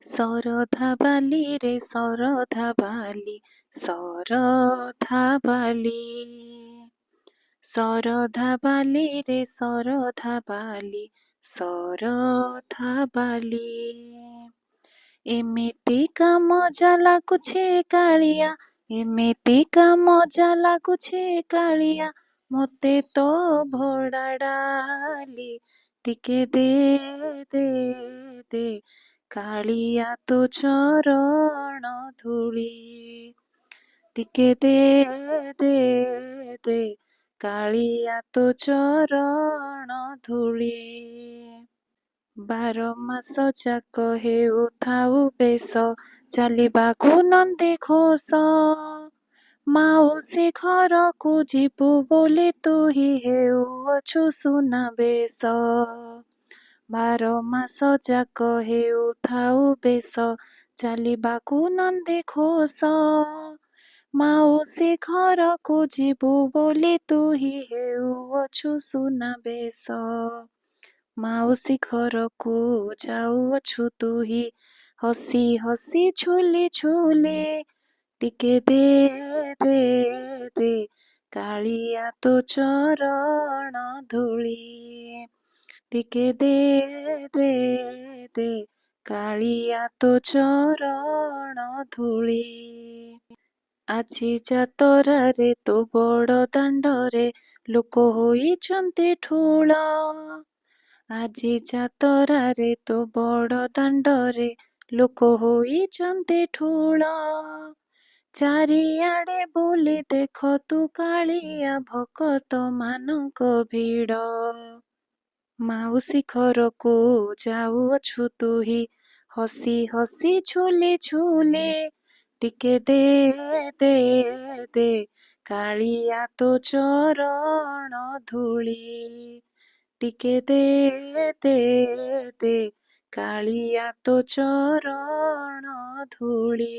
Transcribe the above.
ଶରଧା ବାଲିରେ ଶରଧା ବାଲି ଶରଧା ବାଲି ଶରଧା ବାଲିରେ ଶରଧା ବାଲି ଶରଧା ବାଲି ଏମିତିକା ମଜା ଲାଗୁଛି କାଳିଆ ଏମିତିକା ମଜା ଲାଗୁଛି କାଳିଆ ମୋତେ ତ ଭଡ଼ା ଡାଲି ଟିକେ ଦେ ଦେ ଦେ କାଳିଆ ତୋ ଚରଣ ଧୂଳି ଟିକେ ଦେ ଦେ ଦେ କାଳିଆ ତୋ ଚରଣ ଧୂଳି ବାର ମାସ ଯାକ ହେଉଥାଉ ବେଶ ଚାଲିବାକୁ ନନ୍ଦୀ ଘୋଷ ମାଉସୀ ଘରକୁ ଯିବୁ ବୋଲି ତୁ ହି ହେଉଅଛୁ ସୁନାବେଶ ବାର ମାସ ଯାକ ହେଉଥାଉ ବେଶ ଚାଲିବାକୁ ନନ୍ଦୀ ଘୋଷ ମାଉସୀ ଘରକୁ ଯିବୁ ବୋଲି ତୁ ହି ହେଉଅଛୁ ସୁନାବେଶ ମାଉସୀ ଘରକୁ ଯାଉଅଛୁ ତୁ ହି ହସି ହସି ଝୁଲି ଝୁଲି ଟିକେ ଦେ ଦେ ଦେ କାଳିଆ ତୋ ଚରଣ ଧୂଳି ଟିକେ ଦେ ଦେ ଦେ କାଳିଆ ତୋ ଚରଣ ଧୂଳି ଆଜି ଯାତରାରେ ତୋ ବଡ଼ ଦାଣ୍ଡରେ ଲୋକ ହୋଇଛନ୍ତି ଠୁଳ ଆଜି ଯାତରାରେ ତୋ ବଡ଼ ଦାଣ୍ଡରେ ଲୋକ ହୋଇଛନ୍ତି ଠୁଳ ଚାରିଆଡ଼େ ବୁଲି ଦେଖ ତୁ କାଳିଆ ଭକତ ମାନଙ୍କ ଭିଡ଼ ମାଉସୀ ଘରକୁ ଯାଉଅଛୁ ତୁ ହି ହସି ହସି ଝୁଲି ଝୁଲି ଟିକେ ଦେ ଦେ ଦେ କାଳିଆ ତୋ ଚରଣ ଧୂଳି ଟିକେ ଦେ ଦେ ଦେ କାଳିଆ ତୋ ଚରଣ ଧୂଳି